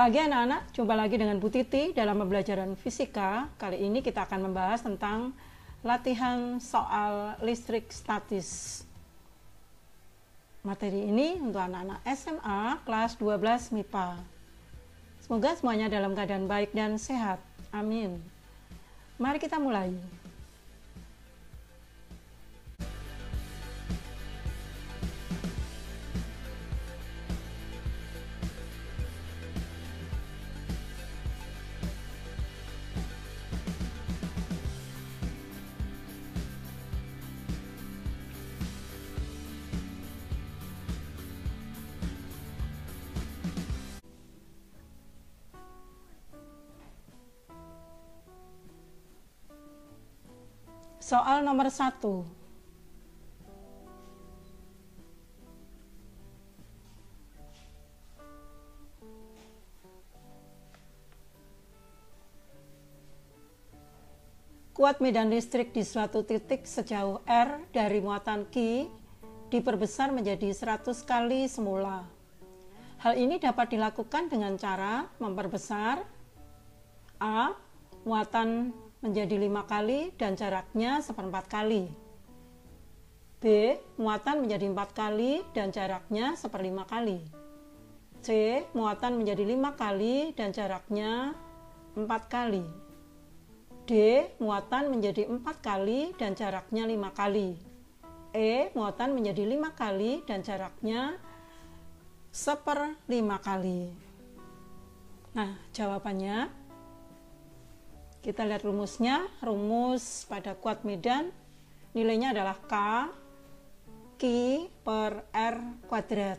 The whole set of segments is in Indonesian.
Pagi anak-anak, jumpa lagi dengan Bu Titi dalam pembelajaran fisika. Kali ini kita akan membahas tentang latihan soal listrik statis. Materi ini untuk anak-anak SMA kelas 12 MIPA. Semoga semuanya dalam keadaan baik dan sehat. Amin. Mari kita mulai. Soal nomor 1. Kuat medan listrik di suatu titik sejauh R dari muatan Q diperbesar menjadi 100 kali semula. Hal ini dapat dilakukan dengan cara memperbesar A. Muatan menjadi 5 kali dan jaraknya 1/4 kali. B. Muatan menjadi 4 kali dan jaraknya 1/5 kali. C. Muatan menjadi 5 kali dan jaraknya 4 kali. D. Muatan menjadi 4 kali dan jaraknya 5 kali. E. Muatan menjadi 5 kali dan jaraknya 1/5 kali. Nah, jawabannya kita lihat rumusnya. Rumus pada kuat medan nilainya adalah K Q per R kuadrat.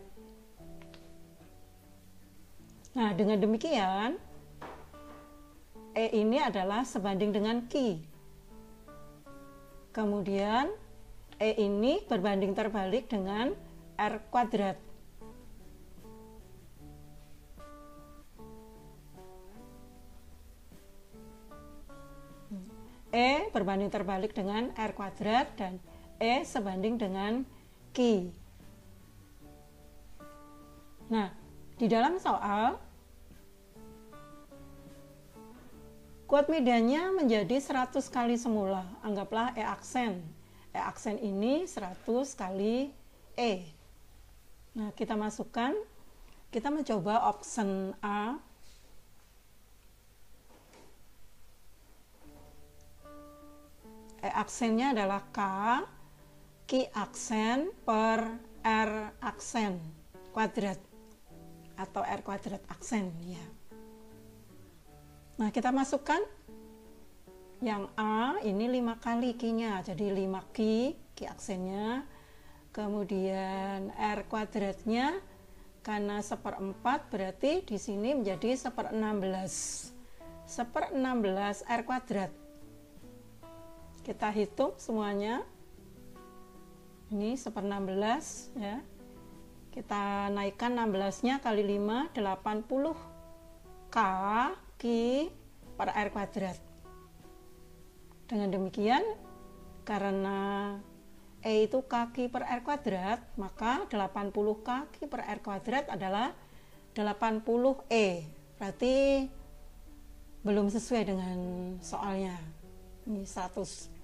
Nah, dengan demikian E ini adalah sebanding dengan Q. Kemudian E ini berbanding terbalik dengan R kuadrat. E berbanding terbalik dengan R kuadrat dan E sebanding dengan Q. Nah, di dalam soal kuat medannya menjadi 100 kali semula. Anggaplah E aksen. E aksen ini 100 kali E. Nah, kita masukkan. Kita mencoba option A. E aksennya adalah K Q aksen per R aksen kuadrat atau R kuadrat aksen ya. Nah, kita masukkan yang A ini 5 kali Q-nya, jadi 5 Q aksennya. Kemudian R kuadratnya karena 1/4 berarti di sini menjadi 1/16. 1/16 R kuadrat. Kita hitung semuanya. Ini 1/16 ya. Kita naikkan 16-nya kali 5, 80 K Q per R kuadrat. Dengan demikian, karena E itu K Q per R kuadrat, maka 80 K Q per R kuadrat adalah 80 E. Berarti belum sesuai dengan soalnya. Ini 100.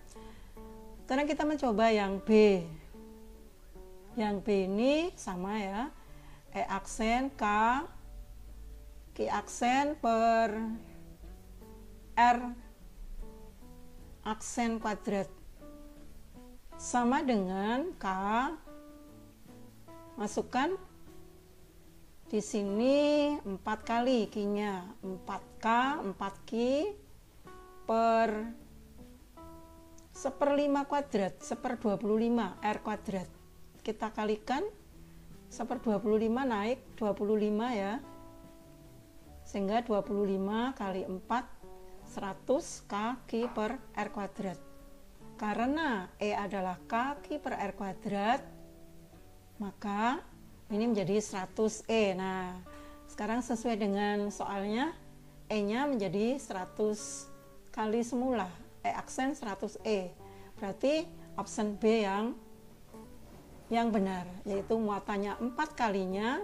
Sekarang kita mencoba yang B. Yang B ini sama ya. E aksen K Q aksen per R aksen kuadrat. Sama dengan K. Masukkan di sini 4 kali Q-nya. 4K, 4Q per 1/5 kuadrat, 1/25 R kuadrat. Kita kalikan 1/25 naik 25 ya. Sehingga 25 kali 4 100 K Q per R kuadrat. Karena E adalah K Q per R kuadrat, maka ini menjadi 100 E. Nah, sekarang sesuai dengan soalnya, E-nya menjadi 100 kali semula. E aksen 100 E. Berarti option B yang benar, yaitu muatannya 4 kalinya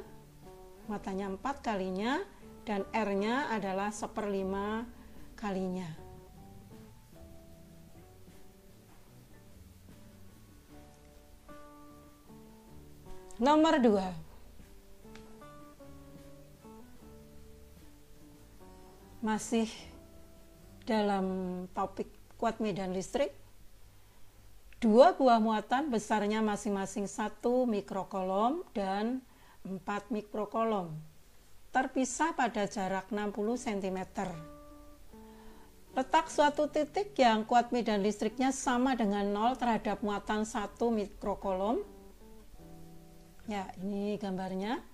dan R-nya adalah 1/5 kalinya. Nomor 2. Masih dalam topik kuat medan listrik. Dua buah muatan besarnya masing-masing 1 mikrokolom dan 4 mikrokolom. Terpisah pada jarak 60 cm. Letak suatu titik yang kuat medan listriknya sama dengan 0 terhadap muatan 1 mikrokolom. Ya, ini gambarnya.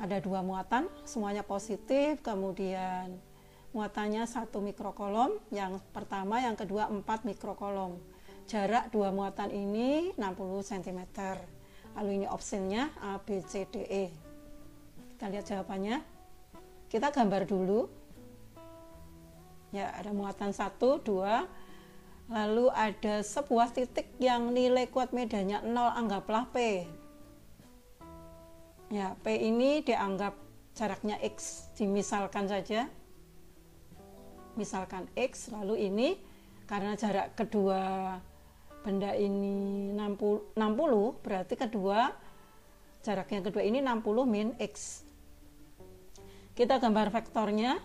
Ada 2 muatan, semuanya positif, kemudian muatannya 1 mikrokolom, yang pertama, yang kedua 4 mikrokolom. Jarak 2 muatan ini 60 cm. Lalu ini opsinya A, B, C, D, E. Kita lihat jawabannya. Kita gambar dulu. Ya, ada muatan 1, 2. Lalu ada sebuah titik yang nilai kuat medannya 0, anggaplah P. Ya, P ini dianggap jaraknya X, dimisalkan saja. Misalkan X, lalu ini karena jarak kedua benda ini 60, berarti jarak yang kedua ini 60 min X. Kita gambar vektornya.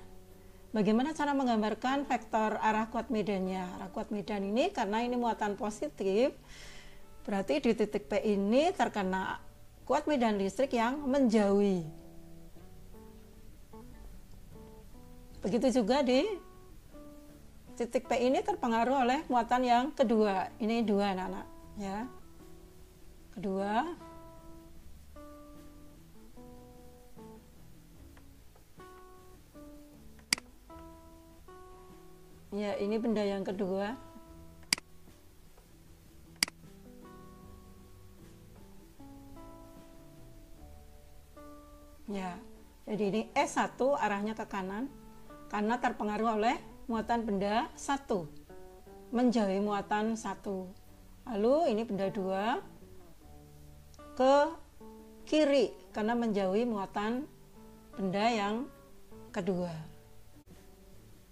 Bagaimana cara menggambarkan vektor arah kuat medannya? Arah kuat medan ini karena ini muatan positif, berarti di titik P ini terkena kuat medan listrik yang menjauhi. Begitu juga di titik P ini terpengaruh oleh muatan yang kedua. Ini 2 anak-anak, ya. Kedua. Ya, ini benda yang kedua. Ya, jadi ini S1 arahnya ke kanan karena terpengaruh oleh muatan benda 1 menjauhi muatan 1. Lalu ini benda 2 ke kiri karena menjauhi muatan benda yang kedua.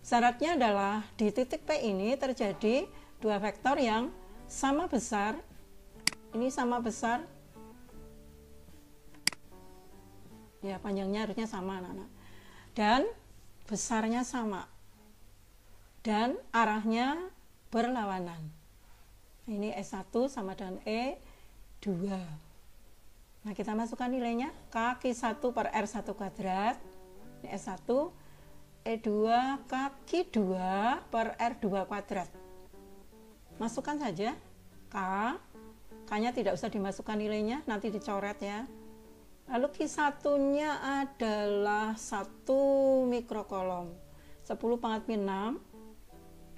Syaratnya adalah di titik P ini terjadi 2 vektor yang sama besar. Ini sama besar. Ya, panjangnya harusnya sama, anak-anak. Dan besarnya sama. Dan arahnya berlawanan. Ini S1 sama dengan E2. Nah, kita masukkan nilainya. Kaki 1 per R1 kuadrat. Ini S1. E2 kaki 2 per R2 kuadrat. Masukkan saja. K-nya tidak usah dimasukkan nilainya, nanti dicoret ya. Lalu Q1-nya adalah 1 mikrokolom. 10⁻⁶.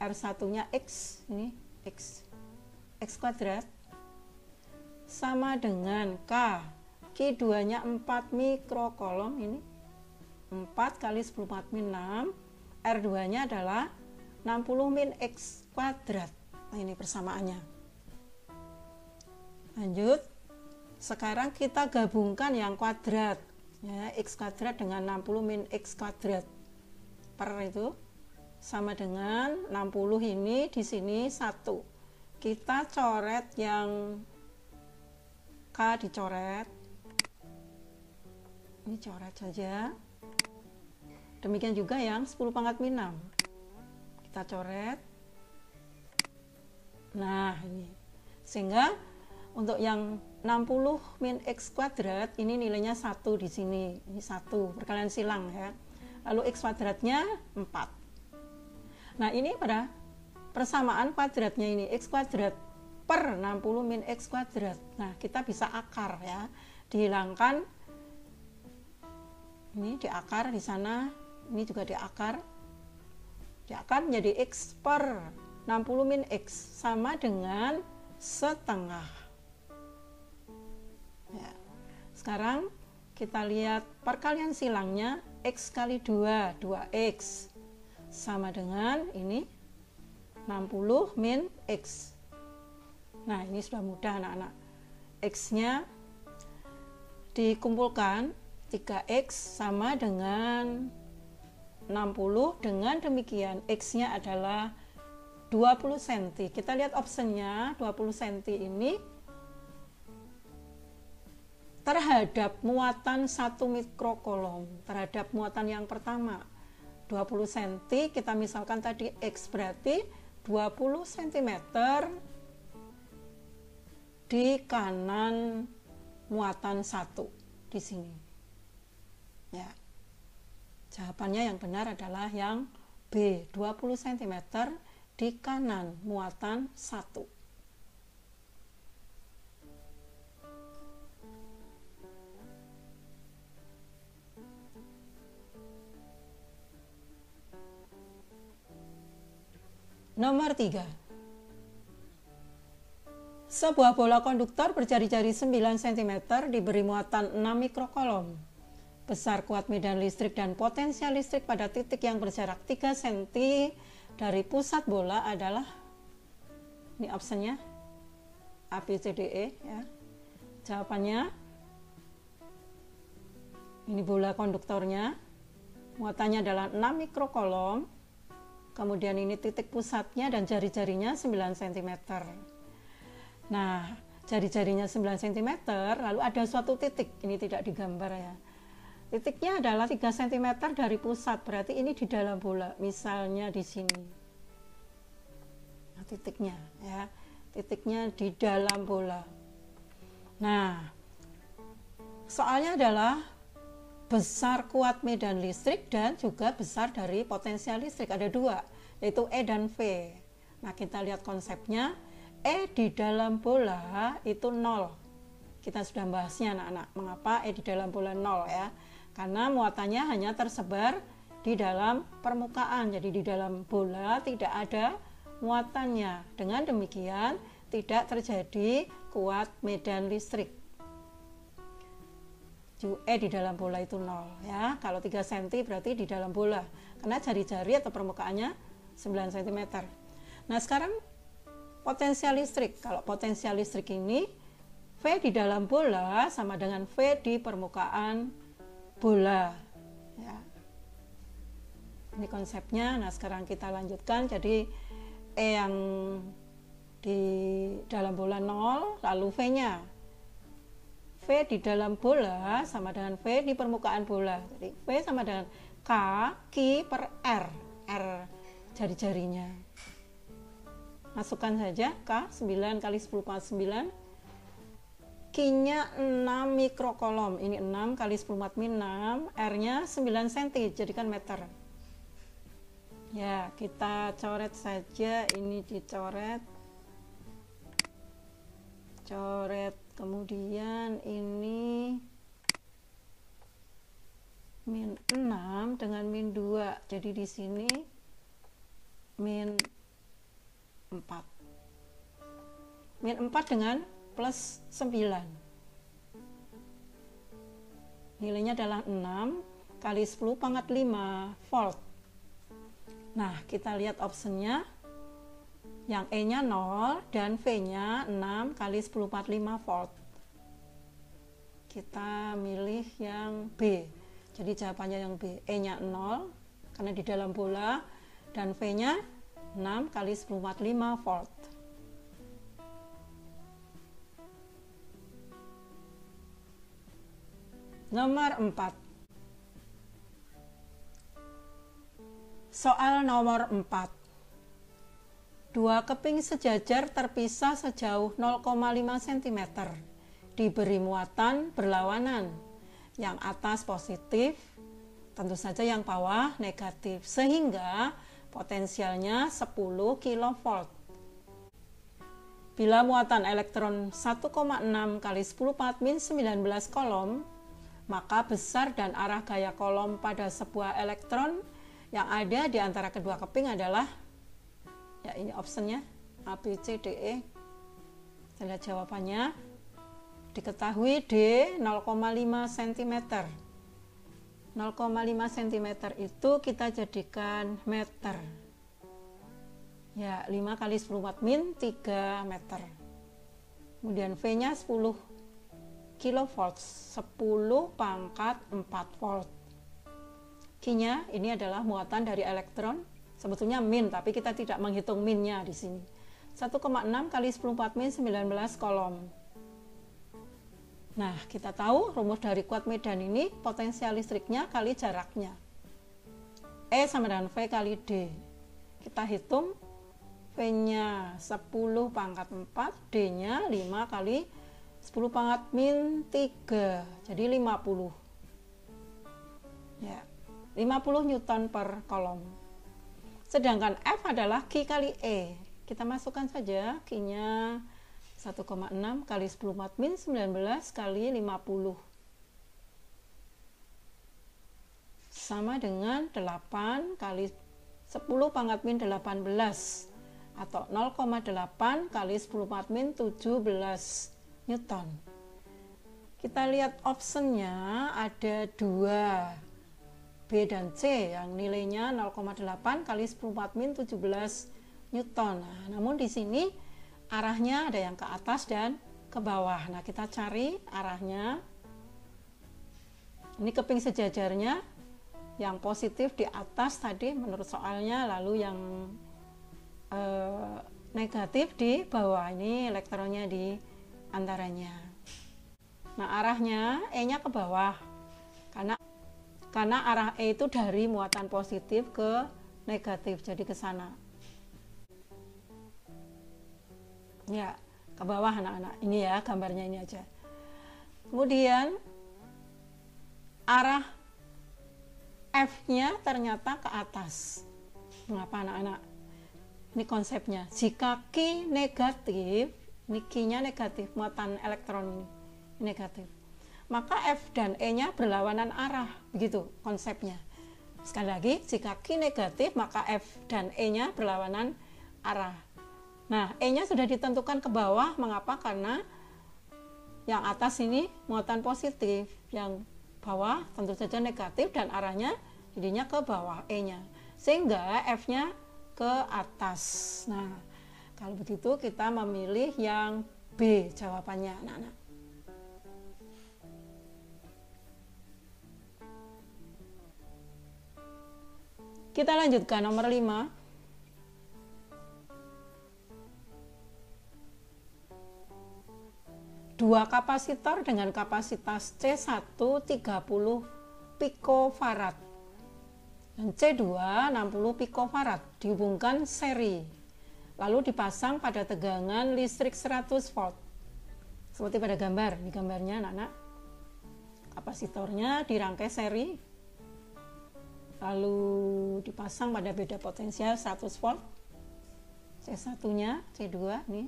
R1-nya X, ini X kuadrat. Sama dengan K. Q2-nya 4 mikrokolom, ini 4 kali 10⁻⁶. R2-nya adalah 60 min X kuadrat. Nah, ini persamaannya. Lanjut. Sekarang kita gabungkan yang kuadrat, ya, X kuadrat dengan 60 min X kuadrat per itu sama dengan 60 ini di sini 1. Kita coret yang K, dicoret. Ini coret saja. Demikian juga yang 10⁻⁶. Kita coret. Nah, ini. Sehingga untuk yang 60 min X kuadrat ini nilainya 1 di sini. Ini 1 perkalian silang ya. Lalu X kuadratnya 4. Nah, ini pada persamaan kuadratnya ini X kuadrat per 60 min X kuadrat. Nah, kita bisa akar ya. Dihilangkan. Ini diakar di sana, ini juga diakar. Diakar menjadi X per 60 min X sama dengan setengah. Ya. Sekarang kita lihat perkalian silangnya. X kali 2, 2X sama dengan ini 60 min X. Nah, ini sudah mudah anak-anak. X-nya dikumpulkan 3X sama dengan 60. Dengan demikian X-nya adalah 20 cm. Kita lihat optionnya, 20 cm ini terhadap muatan 1 mikrokolom. Terhadap muatan yang pertama 20 cm, kita misalkan tadi X berarti 20 cm di kanan muatan 1 di sini. Ya. Jawabannya yang benar adalah yang B, 20 cm di kanan muatan 1. Nomor 3. Sebuah bola konduktor berjari-jari 9 cm diberi muatan 6 mikrokolom. Besar kuat medan listrik dan potensial listrik pada titik yang berjarak 3 cm dari pusat bola adalah, ini optionnya A, B, C, D, E ya. Jawabannya, ini bola konduktornya, muatannya adalah 6 mikrokolom. Kemudian ini titik pusatnya dan jari-jarinya 9 cm. Nah, jari-jarinya 9 cm, lalu ada suatu titik, ini tidak digambar ya. Titiknya adalah 3 cm dari pusat, berarti ini di dalam bola, misalnya di sini. Nah, titiknya ya, titiknya di dalam bola. Nah, soalnya adalah besar kuat medan listrik dan juga besar dari potensial listrik, ada dua, yaitu E dan V. Nah, kita lihat konsepnya. E di dalam bola itu 0. Kita sudah bahasnya anak-anak, mengapa E di dalam bola 0 ya, karena muatannya hanya tersebar di dalam permukaan, jadi di dalam bola tidak ada muatannya. Dengan demikian tidak terjadi kuat medan listrik. E di dalam bola itu 0 ya. Kalau 3 cm berarti di dalam bola, karena jari-jari atau permukaannya 9 cm. Nah, sekarang potensial listrik. Kalau potensial listrik ini V di dalam bola sama dengan V di permukaan bola ya. Ini konsepnya. Nah, sekarang kita lanjutkan. Jadi E yang di dalam bola 0, lalu V-nya. V di dalam bola sama dengan V di permukaan bola. Jadi V sama dengan K, Q per R. R jari-jarinya. Masukkan saja K, 9 kali 10 pangkat 9. Q-nya 6 mikrokolom. Ini 6 kali 10 pangkat 6. R-nya 9 cm, jadikan meter. Ya, kita coret saja. Ini dicoret. Coret. Kemudian ini min 6 dengan min 2. Jadi di sini min 4. Min 4 dengan plus 9. Nilainya adalah 6 kali 10 pangkat 5 volt. Nah, kita lihat optionnya. Yang E-nya 0 dan V-nya 6 kali 10 pangkat 5 volt. Kita milih yang B. Jadi jawabannya yang B. E-nya 0 karena di dalam bola, dan V-nya 6 kali 10 pangkat 5 volt. Nomor 4. Soal nomor 4. Dua keping sejajar terpisah sejauh 0,5 cm. Diberi muatan berlawanan. Yang atas positif, tentu saja yang bawah negatif. Sehingga potensialnya 10 kV. Bila muatan elektron 1,6 kali 10 pangkat min 19 kolom, maka besar dan arah gaya kolom pada sebuah elektron yang ada di antara kedua keping adalah, ya ini optionnya A, B, C, D, E. Kita lihat jawabannya. Diketahui D 0,5 cm. 0,5 cm itu kita jadikan meter. Ya, 5 kali 10 watt min 3 meter. Kemudian V-nya 10 kilovolt, 10 pangkat 4 volt. Q-nya ini adalah muatan dari elektron, sebetulnya min, tapi kita tidak menghitung minnya di sini. 1,6 kali 10⁴ min 19 kolom. Nah, kita tahu rumus dari kuat medan ini potensial listriknya kali jaraknya. E sama dengan V kali D. Kita hitung V-nya 10 pangkat 4, D-nya 5 kali 10 pangkat min 3, jadi 50. Ya, 50 Newton per kolom. Sedangkan F adalah Q kali E. Kita masukkan saja Q-nya 1,6 kali 10⁴ min 19 kali 50. Sama dengan 8 kali 10 pangkat min 18. Atau 0,8 kali 10⁴ min 17 Newton. Kita lihat optionnya ada 2, B dan C, yang nilainya 0,8 kali 10⁴ min 17 Newton. Nah, namun di sini arahnya ada yang ke atas dan ke bawah. Nah, kita cari arahnya. Ini keping sejajarnya, yang positif di atas tadi menurut soalnya, lalu yang negatif di bawah, ini elektronnya di antaranya. Nah, arahnya E-nya ke bawah karena arah E itu dari muatan positif ke negatif, jadi ke sana. Ya, ke bawah anak-anak. Ini ya gambarnya, ini aja. Kemudian arah F-nya ternyata ke atas. Mengapa anak-anak? Ini konsepnya. Jika Q negatif, ini Q-nya negatif, muatan elektron ini negatif, maka F dan E-nya berlawanan arah, begitu konsepnya. Sekali lagi, jika Q negatif, maka F dan E-nya berlawanan arah. Nah, E-nya sudah ditentukan ke bawah. Mengapa? Karena yang atas ini muatan positif, yang bawah tentu saja negatif, dan arahnya jadinya ke bawah E-nya, sehingga F-nya ke atas. Nah, kalau begitu kita memilih yang B jawabannya, anak-anak. Kita lanjutkan nomor 5. Dua kapasitor dengan kapasitas C1 30 pikofarad dan C2 60 pikofarad dihubungkan seri, lalu dipasang pada tegangan listrik 100 volt. Seperti pada gambar, di gambarnya anak-anak, kapasitornya dirangkai seri, lalu dipasang pada beda potensial 100 volt. C1-nya, C2 nih.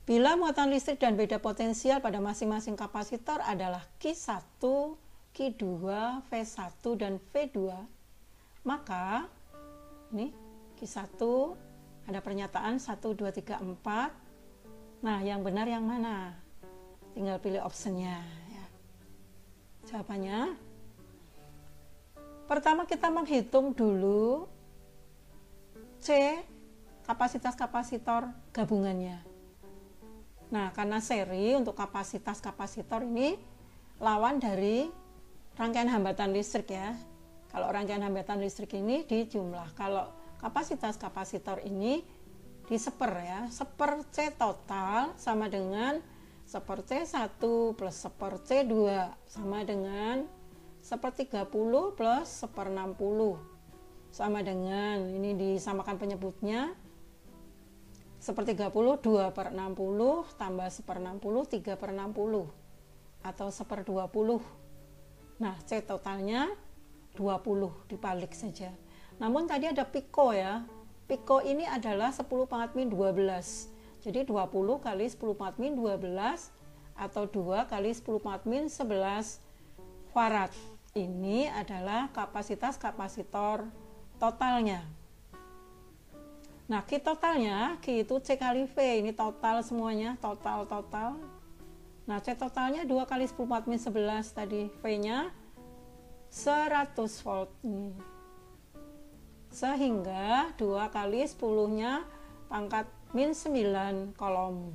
Bila muatan listrik dan beda potensial pada masing-masing kapasitor adalah Q1, Q2, V1 dan V2, maka ini Q1 ada pernyataan 1, 2, 3, 4. Nah, yang benar yang mana? Tinggal pilih optionnya ya. Jawabannya, pertama kita menghitung dulu C, kapasitas kapasitor gabungannya. Nah, karena seri untuk kapasitas kapasitor ini lawan dari rangkaian hambatan listrik ya. Kalau rangkaian hambatan listrik ini dijumlah, kalau kapasitas kapasitor ini diseper ya. Seper C total sama dengan seper C1 plus seper C2 sama dengan seper 30 plus seper 60 sama dengan, ini disamakan penyebutnya, seper 30 2 per 60 tambah seper 60 3 per 60 atau seper 20. Nah, C totalnya 20, dibalik saja. Namun tadi ada piko ya. Piko ini adalah 10 pangkat min 12. Jadi 20 kali 10 pangkat min 12 atau 2 kali 10 pangkat min 11 farad. Ini adalah kapasitas kapasitor totalnya. Nah, Q totalnya, Q itu C kali V, ini total semuanya, total. Nah, C totalnya 2 kali 10 pangkat min 11 tadi, V-nya 100 volt nih. Sehingga 2 kali 10-nya pangkat min 9 kolom.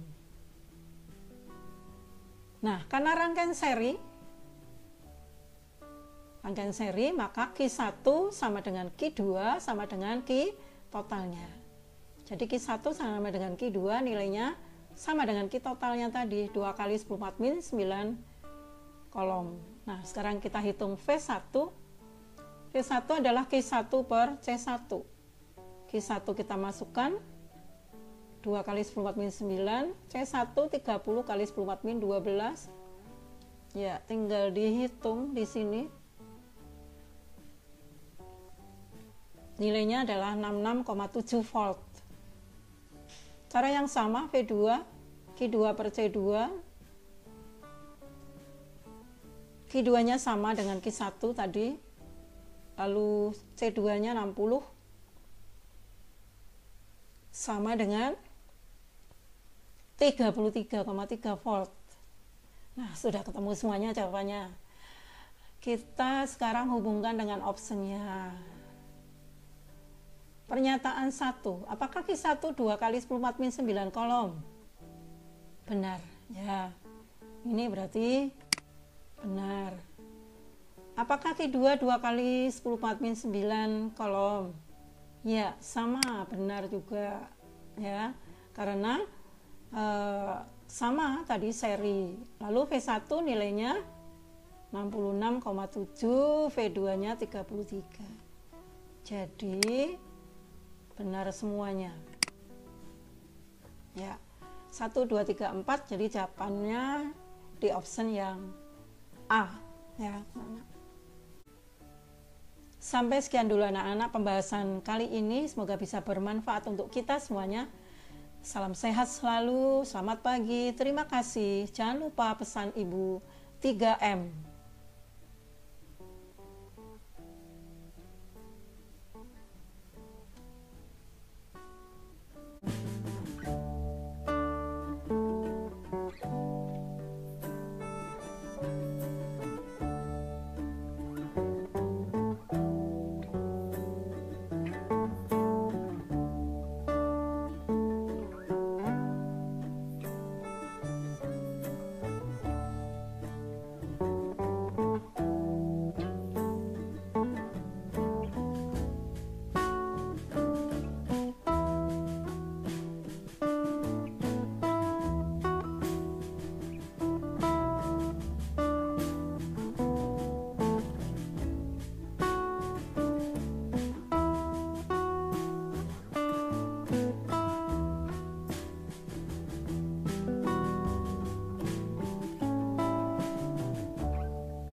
Nah, karena rangkaian seri, maka Q1 sama dengan Q2 sama dengan Q totalnya. Jadi Q1 sama dengan Q2 nilainya sama dengan Q totalnya tadi, 2 kali 10⁻⁻⁹ kolom. Nah, sekarang kita hitung V1. V1 adalah Q1 per C1. Q1 kita masukkan 2 kali 10⁻⁹, C1 30 kali 10⁻12. Ya, tinggal dihitung di sini. Nilainya adalah 66,7 volt. Cara yang sama V2, Q2 per C2. Q2-nya sama dengan Q1 tadi. Lalu C2-nya 60 sama dengan 33,3 volt. Nah, sudah ketemu semuanya jawabannya. Kita sekarang hubungkan dengan optionnya. Pernyataan 1, apakah Q1 2 kali 10⁻⁹ kolom? Benar, ya. Ini berarti benar. Apakah Q2 2 kali 10⁻⁹ kolom? Ya, sama, benar juga. Ya, karena sama tadi seri. Lalu V1 nilainya 66,7, V2-nya 33. Jadi benar semuanya. Ya. 1 2 3 4, jadi jawabannya di option yang A, ya. Sampai sekian dulu anak-anak pembahasan kali ini, semoga bisa bermanfaat untuk kita semuanya. Salam sehat selalu, selamat pagi, terima kasih. Jangan lupa pesan Ibu 3M.